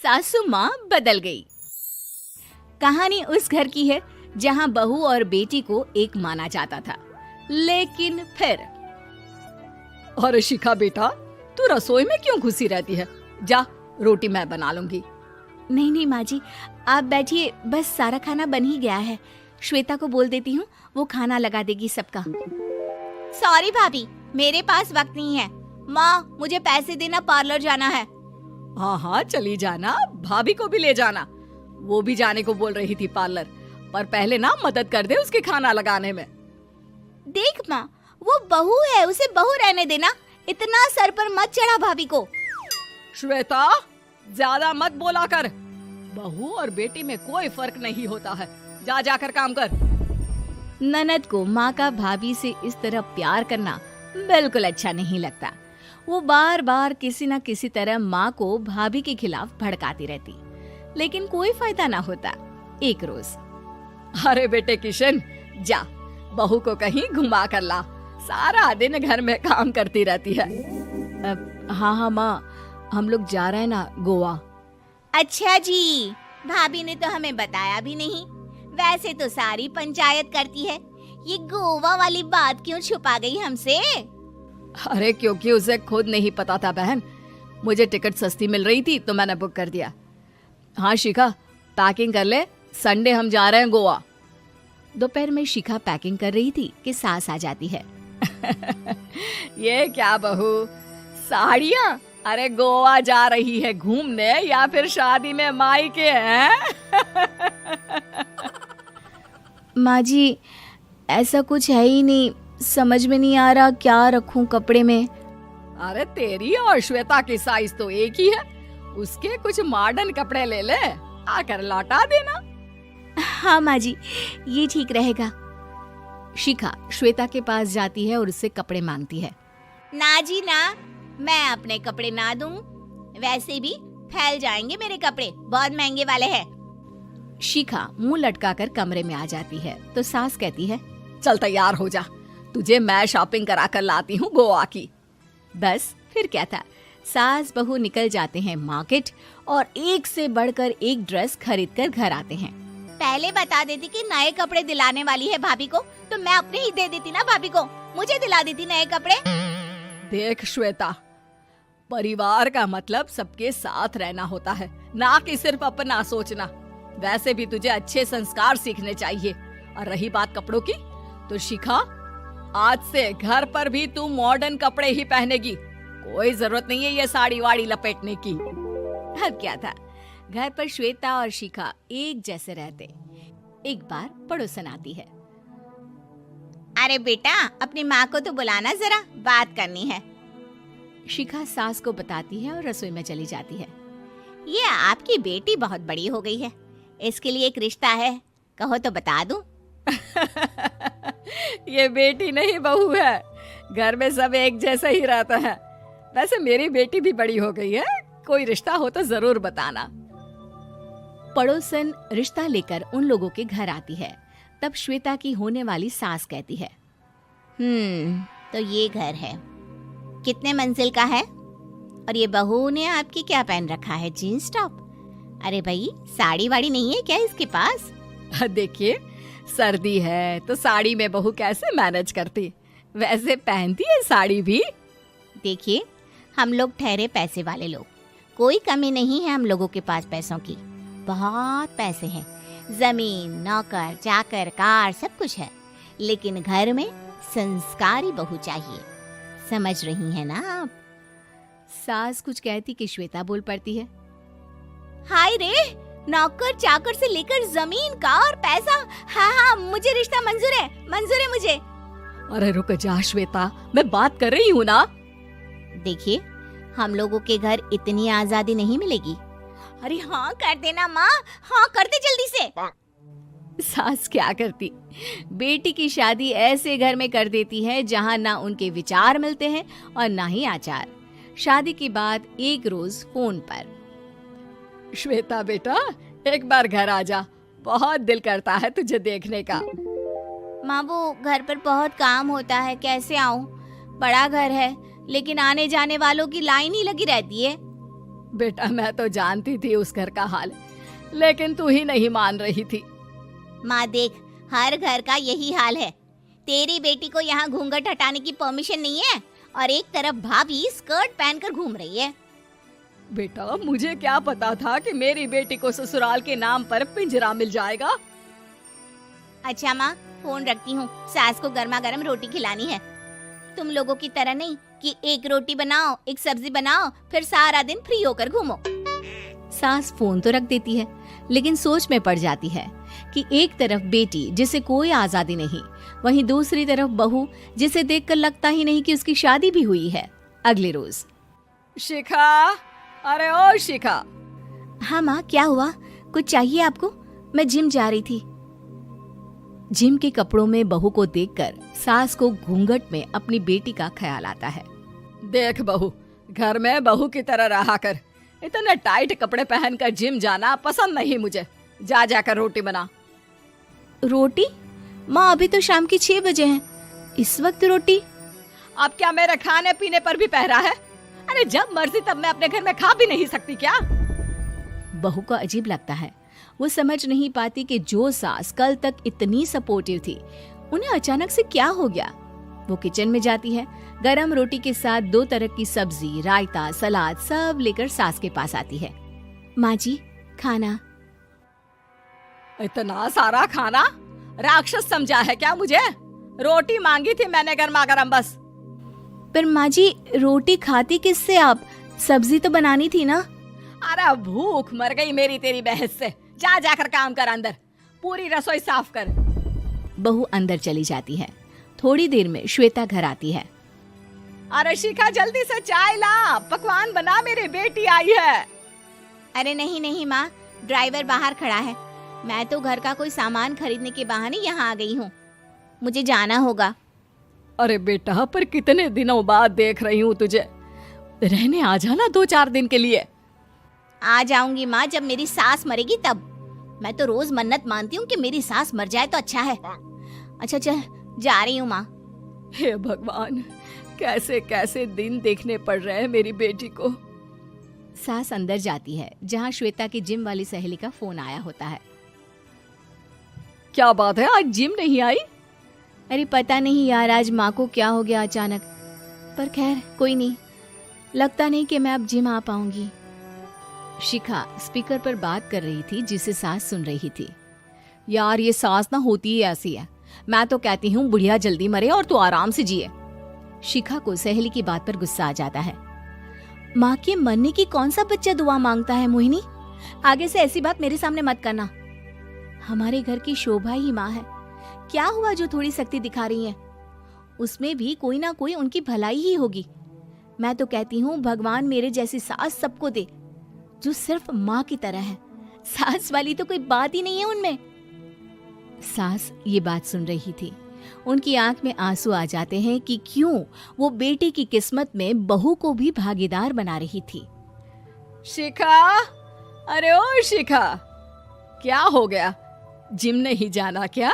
सासू माँ बदल गई। कहानी उस घर की है जहाँ बहू और बेटी को एक माना जाता था, लेकिन फिर अरे शिखा बेटा, तू रसोई में क्यों घुसी रहती है? जा, रोटी मैं बना लूंगी। नहीं नहीं माँ जी, आप बैठिए, बस सारा खाना बन ही गया है। श्वेता को बोल देती हूँ, वो खाना लगा देगी सबका। सॉरी भाभी, मेरे पास वक्त नहीं है। माँ, मुझे पैसे देना, पार्लर जाना है। हाँ हाँ चली जाना, भाभी को भी ले जाना। वो भी जाने को बोल रही थी पार्लर, पर पहले ना मदद कर दे उसके खाना लगाने में। देख माँ, वो बहू है, उसे बहू रहने देना, इतना सर पर मत चढ़ा भाभी को। श्वेता, ज्यादा मत बोला कर। बहू और बेटी में कोई फर्क नहीं होता है। जा जाकर काम कर। ननद को माँ का भाभी से इस तरह प्यार करना बिल्कुल अच्छा नहीं लगता। वो बार बार किसी न किसी तरह माँ को भाभी के खिलाफ भड़काती रहती, लेकिन कोई फायदा ना होता। एक रोज, अरे बेटे किशन, जा बहू को कहीं घुमा कर ला, सारा दिन घर में काम करती रहती है। हाँ हाँ माँ, हम लोग जा रहे हैं ना गोवा। अच्छा जी, भाभी ने तो हमें बताया भी नहीं। वैसे तो सारी पंचायत करती है, ये गोवा वाली बात क्यों छुपा गई हमसे? अरे क्योंकि उसे खुद नहीं पता था बहन। मुझे टिकट सस्ती मिल रही थी तो मैंने बुक कर दिया। हाँ शिखा, पैकिंग कर ले, संडे हम जा रहे हैं गोवा। दोपहर में शिखा पैकिंग कर रही थी कि सास आ जाती है। ये क्या बहू, साड़ियाँ? अरे गोवा जा रही है घूमने या फिर शादी में मायके हैं? माँ जी, ऐसा कुछ है ही नहीं, समझ में नहीं आ रहा क्या रखूं कपड़े में। अरे तेरी और श्वेता की साइज तो एक ही है, उसके कुछ मॉडर्न कपड़े ले ले, आकर लौटा देना। हाँ माँ जी, ये ठीक रहेगा। शिखा श्वेता के पास जाती है और उससे कपड़े मांगती है। ना जी ना, मैं अपने कपड़े ना दूं, वैसे भी फैल जाएंगे मेरे कपड़े, बहुत महंगे वाले हैं। शिखा मुंह लटकाकर कमरे में आ जाती है तो सास कहती है, चल तैयार हो जा, तुझे मैं शॉपिंग करा कर लाती हूँ गोवा की। बस फिर क्या था, सास बहू निकल जाते हैं मार्केट और एक से बढ़कर एक ड्रेस खरीद कर घर आते हैं। पहले बता देती कि नए कपड़े दिलाने वाली है भाभी को, तो मैं अपने ही दे देती ना भाभी को, मुझे दिला देती नए कपड़े। देख श्वेता, परिवार का मतलब सबके साथ रहना होता है, ना कि सिर्फ अपना सोचना। वैसे भी तुझे अच्छे संस्कार सीखने चाहिए। और रही बात कपड़ों की, तो शिखा, आज से घर पर भी तू मॉडर्न कपड़े ही पहनेगी। कोई जरूरत नहीं है ये साड़ी वाड़ी लपेटने की। अब क्या था, घर पर श्वेता और शिखा एक जैसे रहते। एक बार पड़ोसन आती है। अरे बेटा, अपनी माँ को तो बुलाना जरा, बात करनी है। शिखा सास को बताती है और रसोई में चली जाती है। ये आपकी बेटी बहुत बड़ी हो गई है, इसके लिए एक रिश्ता है, कहो तो बता दूं। ये बेटी नहीं बहू है, घर में सब एक जैसा ही रहता है। वैसे मेरी बेटी भी बड़ी हो गई है, कोई रिश्ता हो तो जरूर बताना। पड़ोसन रिश्ता लेकर उन लोगों के घर आती है। तब श्वेता की होने वाली सास कहती है, तो ये घर है, कितने मंजिल का है? और ये बहू ने आपकी क्या पहन रखा है, जीन्स टॉप? अरे भाई, साड़ी वाड़ी नहीं है क्या इसके पास? देखिए, सर्दी है तो साड़ी में बहू कैसे मैनेज करती, वैसे पहनती है साड़ी भी। देखिए, हम लोग ठहरे पैसे वाले लोग, कोई कमी नहीं है हम लोगों के पास पैसों की, बहुत पैसे हैं, जमीन, नौकर चाकर, कार, सब कुछ है, लेकिन घर में संस्कारी बहू चाहिए। समझ रही हैं ना आप? सास कुछ कहती कि श्वेता बोल पड़ती है, हाय रे, नौकर चाकर से लेकर जमीन, कार, पैसा, हाँ हाँ मुझे रिश्ता मंजूर है, मंजूर है मुझे। अरे रुक जा श्वेता, मैं बात कर रही हूँ ना। देखिए, हम लोगों के घर इतनी आजादी नहीं मिलेगी। अरे हाँ कर देना माँ, हाँ कर दे जल्दी से। सास क्या करती, बेटी की शादी ऐसे घर में कर देती है जहाँ ना उनके विचार मिलते हैं और ना ही आचार। शादी के बाद एक रोज फोन पर, श्वेता बेटा, एक बार घर आ जा, बहुत दिल करता है तुझे देखने का। माँ, वो घर पर बहुत काम होता है, कैसे आऊँ? बड़ा घर है, लेकिन आने जाने वालों की लाइन ही लगी रहती है। बेटा मैं तो जानती थी उस घर का हाल, लेकिन तू ही नहीं मान रही थी। माँ देख, हर घर का यही हाल है। तेरी बेटी को यहाँ घूंघट हटाने की परमिशन नहीं है और एक तरफ भाभी स्कर्ट पहनकर घूम रही है। बेटा मुझे क्या पता था कि मेरी बेटी को ससुराल के नाम पर पिंजरा मिल जाएगा। अच्छा माँ, फोन रखती हूँ, सास को गर्मा गर्म रोटी खिलानी है। तुम लोगों की तरह नहीं कि एक रोटी बनाओ, एक सब्जी बनाओ, फिर सारा दिन फ्री होकर घूमो। सास फोन तो रख देती है, लेकिन सोच में पड़ जाती है कि एक तरफ बेटी जिसे कोई आजादी नहीं, वहीं दूसरी तरफ बहू जिसे देखकर लगता ही नहीं कि उसकी शादी भी हुई है। अगले रोज। शिखा, अरे ओ शिखा। हाँ माँ, क्या हुआ? कुछ चाहिए आपको? मैं जिम जा रही थी। जिम के कपड़ों में बहू को देखकर सास को घूंघट में अपनी बेटी का ख्याल आता है। देख बहू, घर में बहू की तरह रहा कर। इतने टाइट कपड़े पहनकर जिम जाना पसंद नहीं मुझे। जा जाकर रोटी बना। रोटी? माँ अभी तो शाम की 6 बजे हैं, इस वक्त रोटी? अब क्या मेरे खाने पीने पर भी पहरा है? अरे जब मर्जी तब मैं अपने घर में खा भी नहीं सकती क्या? बहू को अजीब लगता है। वो समझ नहीं पाती कि जो सास कल तक इतनी सपोर्टिव थी, उन्हें अचानक से क्या हो गया। वो किचन में जाती है, गरम रोटी के साथ 2 तरह की सब्जी, रायता, सलाद सब लेकर सास के पास आती है। माँ जी, खाना। इतना सारा खाना? राक्षस समझा है क्या मुझे? रोटी मांगी थी मैंने गर्मा गर्म बस। पर माँ जी, रोटी खाती किससे आप? सब्जी तो बनानी थी ना। अरे भूख मर गई मेरी तेरी बहस से। जा जाकर काम कर, अंदर पूरी रसोई साफ कर। बहू अंदर चली जाती है। थोड़ी देर में श्वेता घर आती है। अरे शिखा जल्दी से चाय ला, पकवान बना, मेरी बेटी आई है। अरे नहीं नहीं माँ, ड्राइवर बाहर खड़ा है। मैं तो घर का कोई सामान खरीदने के बहाने यहाँ आ गई हूँ, मुझे जाना होगा। अरे बेटा, पर कितने दिनों बाद देख रही हूँ तुझे, रहने आ जाना 2-4 दिन के लिए। आ जाऊंगी माँ, जब मेरी सास मरेगी तब। मैं तो रोज मन्नत मानती हूँ कि मेरी सास मर जाए तो अच्छा है। अच्छा चल, जा रही हूँ माँ। हे भगवान, कैसे कैसे दिन देखने पड़ रहे हैं मेरी बेटी को। सास अंदर जाती है, जहाँ श्वेता की जिम वाली सहेली का फोन आया होता है। क्या बात है, आज जिम नहीं आई? अरे पता नहीं यार, आज माँ को क्या हो गया अचानक। पर खैर कोई नहीं, लगता नहीं कि मैं अब जिम आ पाऊंगी। शिखा स्पीकर पर बात कर रही थी, जिसे सास सुन रही थी। यार ये सास ना होती ही ऐसी है। मैं तो कहती हूँ बुढ़िया जल्दी मरे और तू आराम से जिए। शिखा को सहेली की बात पर गुस्सा आ जाता है। माँ के मरने की कौन सा बच्चा दुआ मांगता है मोहिनी? आगे से ऐसी बात मेरे सामने मत करना। हमारे घर की शोभा ही माँ है। क्या हुआ जो थोड़ी सख्ती दिखा रही है? उसमें भी कोई ना कोई उनकी भलाई ही होगी। मैं तो कहती हूँ भगवान मेरे जैसी सास सबको दे, जो सिर्फ माँ की तरह है। सास वाली तो कोई बात ही नहीं है उनमें। सास ये बात सुन रही थी। उनकी आंख में आंसू आ जाते हैं कि क्यों वो बेटी की किस्मत में बहू को भी भागीदार बना रही थी। शिखा, अरे ओ शिखा, क्या हो गया? जिम नहीं जाना क्या?